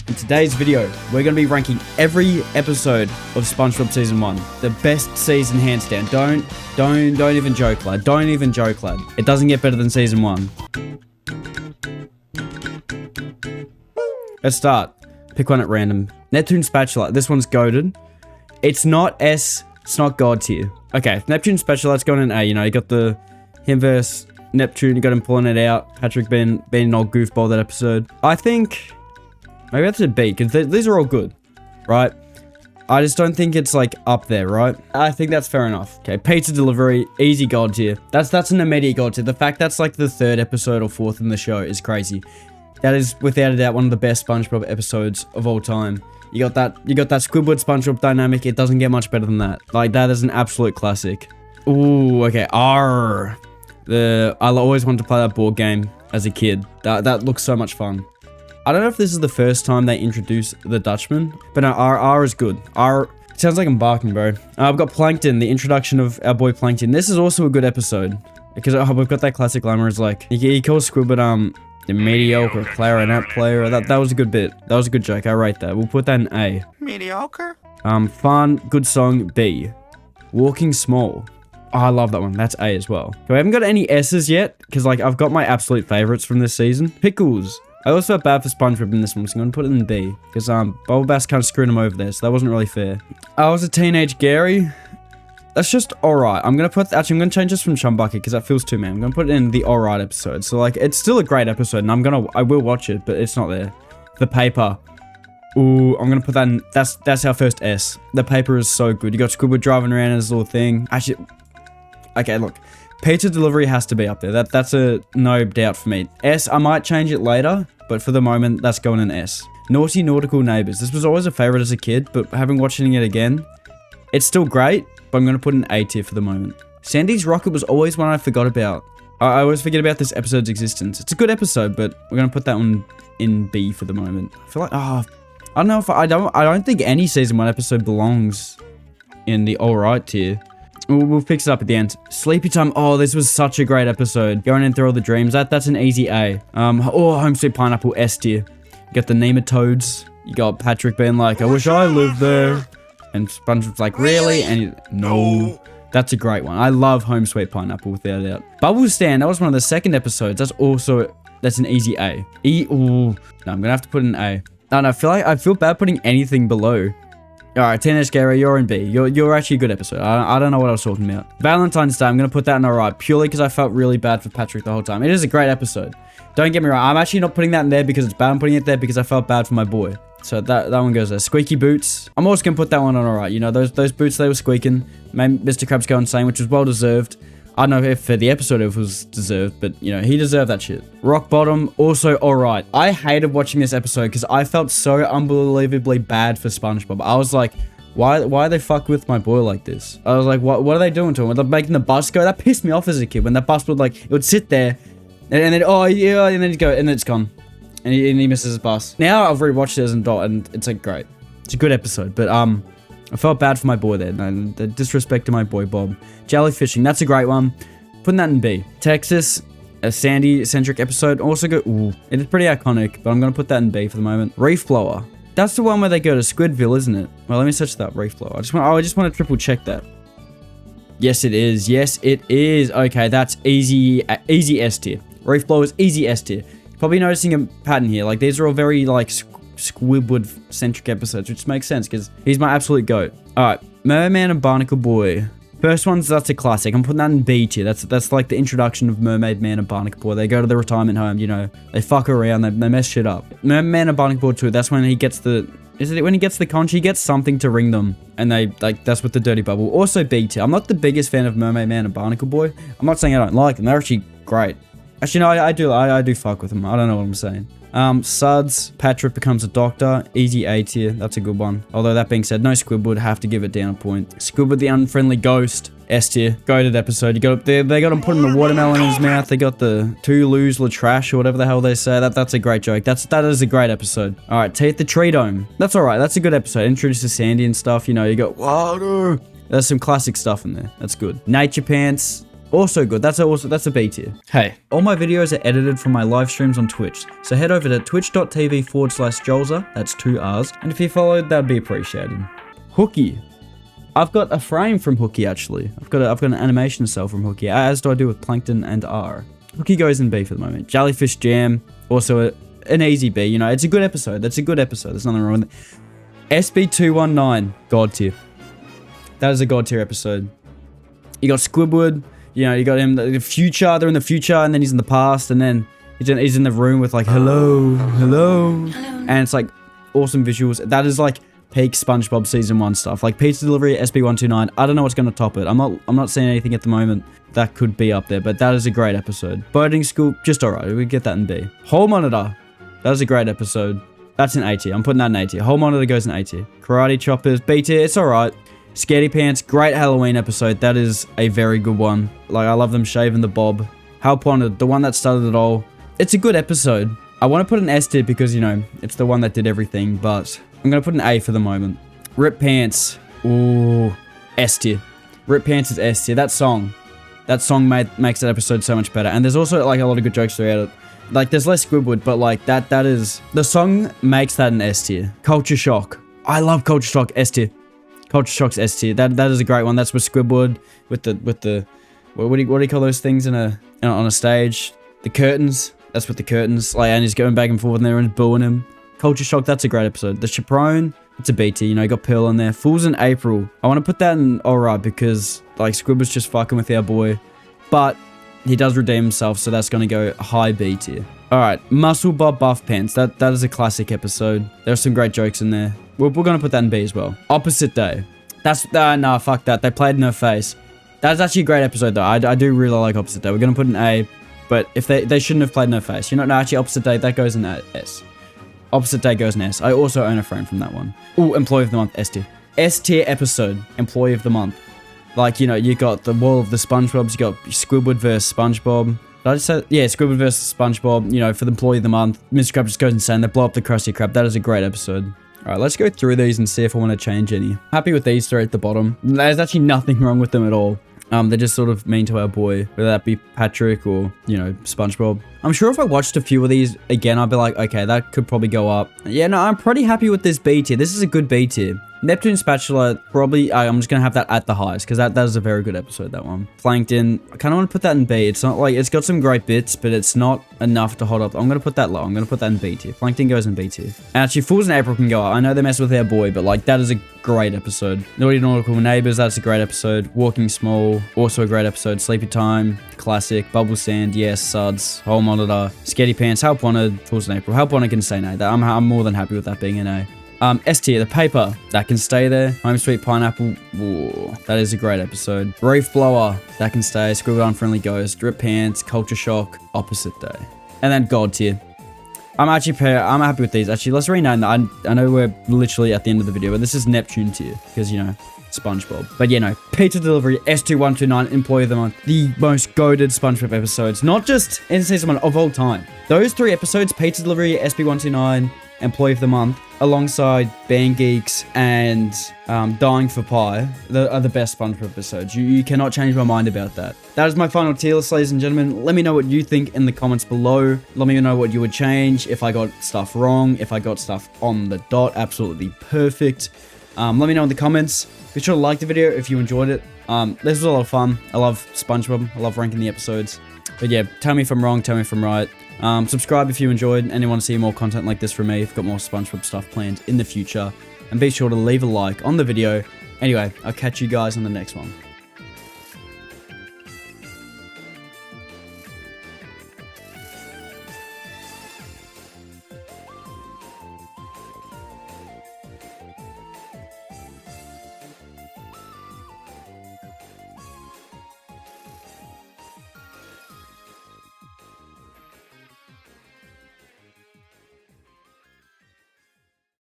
In today's video, we're going to be ranking every episode of SpongeBob Season 1. The best season, hands down. Don't even joke, lad. Don't even joke, lad. It doesn't get better than Season 1. Let's start. Pick one at random. Neptune Spatula. This one's goated. It's not S. It's not God tier. Okay, Neptune Spatula. Let's go on an A. You know, you got him versus Neptune. You got him pulling it out. Patrick being an old goofball that episode. I think maybe that's a B, because these are all good, right? I just don't think it's like up there, right? I think that's fair enough. Okay, pizza delivery, easy God tier. That's an immediate God tier. The fact that's like the third episode or fourth in the show is crazy. That is without a doubt one of the best SpongeBob episodes of all time. You got that Squidward SpongeBob dynamic. It doesn't get much better than that. Like, that is an absolute classic. Ooh, okay, R. I always wanted to play that board game as a kid. That looks so much fun. I don't know if this is the first time they introduce the Dutchman, but no, R is good. R sounds like I'm barking, bro. I've got Plankton, the introduction of our boy Plankton. This is also a good episode because we've got that classic line where it's like he calls Squidward the mediocre clarinet player. That was a good bit. That was a good joke. I rate that. We'll put that in A. Mediocre. Fun, good song. B. Walking Small. Oh, I love that one. That's A as well. Okay, I haven't got any S's yet because like I've got my absolute favorites from this season. Pickles. I also felt bad for SpongeBob in this one, so I'm going to put it in B. Because Bubble Bass kind of screwed him over there, so that wasn't really fair. I was a teenage Gary. That's just alright. I'm going to change this from Chum Bucket because that feels too man. I'm going to put it in the alright episode. So like, it's still a great episode and I will watch it, but it's not there. The Paper. Ooh, I'm going to put that in. That's our first S. The Paper is so good. You got Squidward driving around in his little thing. Actually, okay, look. Pizza delivery has to be up there. That's a no doubt for me. S, I might change it later, but for the moment, that's going in S. Naughty Nautical Neighbors. This was always a favorite as a kid, but having watching it again, it's still great, but I'm going to put an A tier for the moment. Sandy's Rocket was always one I forgot about. I always forget about this episode's existence. It's a good episode, but we're going to put that one in B for the moment. I feel like, I don't know if I don't think any season 1 episode belongs in the alright tier. We'll fix it up at the end. Sleepy Time. Oh, this was such a great episode. Going in through all the dreams. That's an easy A. Home Sweet Pineapple, S tier. You got the nematodes. You got Patrick being like, I wish I lived there. And SpongeBob's like, really? And no. That's a great one. I love Home Sweet Pineapple without a doubt. Bubble Stand. That was one of the second episodes. That's an easy A. No, I'm gonna have to put an A. No, I feel bad putting anything below. Alright, Teenage Gary, you're in B. You're actually a good episode. I don't know what I was talking about. Valentine's Day, I'm going to put that in alright, purely because I felt really bad for Patrick the whole time. It is a great episode. Don't get me wrong, I'm actually not putting that in there because it's bad. I'm putting it there because I felt bad for my boy. So that one goes there. Squeaky Boots. I'm also going to put that one on alright. You know, those boots, they were squeaking. Made Mr. Krabs go insane, which was well deserved. I don't know if for the episode it was deserved, but you know, he deserved that shit. Rock Bottom, also alright. I hated watching this episode because I felt so unbelievably bad for SpongeBob. I was like, why they fuck with my boy like this? I was like, what are they doing to him? They're making the bus go? That pissed me off as a kid when that bus would like, it would sit there and then, oh yeah, and then it'd go, and then it's gone. And he misses his bus. Now I've rewatched it as an adult and it's like great. It's a good episode, but I felt bad for my boy there. No, the disrespect to my boy Bob. Jellyfishing, that's a great one. Putting that in B. Texas, a Sandy-centric episode. Also go, ooh, it is pretty iconic, but I'm going to put that in B for the moment. Reef Blower. That's the one where they go to Squidville, isn't it? Well, let me search that. Reef Blower. I just want to triple check that. Yes, it is. Yes, it is. Okay, that's easy S tier. Reef Blower is easy S tier. Probably noticing a pattern here. Like, these are all very, like, Squidward-centric episodes, which makes sense, because he's my absolute GOAT. Alright, Merman and Barnacle Boy. First one's, that's a classic. I'm putting that in B tier. That's like the introduction of Mermaid Man and Barnacle Boy. They go to the retirement home, you know. They fuck around, they mess shit up. Mermaid Man and Barnacle Boy 2, that's when he gets the... Is it when he gets the conch? He gets something to ring them. And they, like, that's with the dirty bubble. Also B tier. I'm not the biggest fan of Mermaid Man and Barnacle Boy. I'm not saying I don't like them. They're actually great. Actually, no, I do fuck with them. I don't know what I'm saying. Suds, Patrick becomes a doctor. Easy A tier. That's a good one. Although that being said, no Squidward. Have to give it down a point. Squidward the unfriendly ghost. S tier. Goated episode. You got they got him putting the watermelon in his mouth. They got the two lose la trash or whatever the hell they say. That's a great joke. That is a great episode. All right, Teeth the Tree Dome. That's all right. That's a good episode. Introduces Sandy and stuff. You know, you got water. There's some classic stuff in there. That's good. Nature Pants. Also good. That's a B tier. Hey, all my videos are edited from my live streams on Twitch. So head over to twitch.tv/Jolza. That's 2 R's. And if you followed, that'd be appreciated. Hooky. I've got a frame from Hooky, actually. I've got an animation cell from Hooky, as do I do with Plankton and R. Hooky goes in B for the moment. Jellyfish Jam, also an easy B. You know, it's a good episode. That's a good episode. There's nothing wrong with it. SB219, God tier. That is a God tier episode. You got Squidward. You know, you got him, the future. They're in the future, and then he's in the past, and then he's in the room with like, hello. And it's like awesome visuals. That is like peak SpongeBob season 1 stuff. Like pizza delivery, SB129. I don't know what's gonna top it. I'm not seeing anything at the moment that could be up there, but that is a great episode. Boating school, just alright. We get that in B. Hole monitor. That was a great episode. That's an A tier. I'm putting that in A tier. Hole monitor goes in A tier. Karate choppers, B tier. It's alright. Scaredy Pants, great Halloween episode. That is a very good one. Like, I love them shaving the bob. Help Wanted, the one that started it all. It's a good episode. I want to put an S tier because, you know, it's the one that did everything, but I'm going to put an A for the moment. Rip Pants. Ooh, S tier. Rip Pants is S tier. That song makes that episode so much better. And there's also, like, a lot of good jokes throughout it. Like, there's less Squidward, but, like, that is... The song makes that an S tier. Culture Shock. I love Culture Shock. S tier. Culture Shock's S tier. That is a great one. That's with Squidward with the what do you call those things on a stage? The curtains. That's with the curtains. Like, and he's going back and forth in there and booing him. Culture Shock. That's a great episode. The Chaperone. It's a B tier. You know, you got Pearl in there. Fools in April. I want to put that in alright because like Squidward's just fucking with our boy, but he does redeem himself, so that's gonna go high B tier. All right, Muscle Bob Buff Pants. That is a classic episode. There are some great jokes in there. We're gonna put that in B as well. Opposite Day. That's nah, fuck that. They played in her face. That's actually a great episode though. I do really like Opposite Day. We're gonna put an A, but if they shouldn't have played in her face. You know, no, actually Opposite Day that goes in S. Opposite Day goes in S. I also own a frame from that one. Ooh, Employee of the Month, S tier. S tier episode, Employee of the Month. Like, you know, you got the Wall of the SpongeBobs. You got Squidward versus SpongeBob. Did I just say? Yeah, Squidward versus SpongeBob. You know, for the Employee of the Month. Mr. Krabs just goes insane. They blow up the Krusty Krab. That is a great episode. Alright, let's go through these and see if I want to change any. Happy with these 3 at the bottom. There's actually nothing wrong with them at all. They're just sort of mean to our boy, whether that be Patrick or, you know, SpongeBob. I'm sure if I watched a few of these again, I'd be like, okay, that could probably go up. Yeah, no, I'm pretty happy with this B tier. This is a good B tier. Neptune Spatula, probably, I'm just going to have that at the highest, because that is a very good episode, that one. Plankton, I kind of want to put that in B. It's not like, it's got some great bits, but it's not enough to hold up. I'm going to put that low. I'm going to put that in B tier. Plankton goes in B tier. And actually, Fools in April can go up. I know they mess with our boy, but like, that is a great episode. Naughty Nautical Neighbors, that's a great episode. Walking Small, also a great episode. Sleepy Time, classic. Bubble Sand, yes. Suds, Hole Monitor, Scaredy Pants, Help Wanted, Fools in April. Help Wanted can stay in A. I'm more than happy with that being an A. S tier, The Paper, that can stay there. Home Sweet Pineapple, ooh, that is a great episode. Reef Blower, that can stay. Squidward Unfriendly Ghost, Drip Pants, Culture Shock, Opposite Day. And then God tier. I'm happy with these. Actually, let's rename that. I know we're literally at the end of the video, but this is Neptune tier, because, you know, SpongeBob. But, you know, Pizza Delivery, S2129, Employee of the Month, the most goated SpongeBob episodes, not just in season 1, of all time. Those 3 episodes, Pizza Delivery, SB129, Employee of the Month, alongside Band Geeks and Dying for Pie, are the best SpongeBob episodes. You cannot change my mind about that. That is my final tier list, ladies and gentlemen. Let me know what you think in the comments below. Let me know what you would change, if I got stuff wrong, if I got stuff on the dot, absolutely perfect. Let me know in the comments. Be sure to like the video if you enjoyed it. This was a lot of fun. I love SpongeBob. I love ranking the episodes. But yeah, tell me if I'm wrong, tell me if I'm right. Subscribe if you enjoyed and you want to see more content like this from me. I've got more SpongeBob stuff planned in the future. And be sure to leave a like on the video. Anyway, I'll catch you guys on the next one.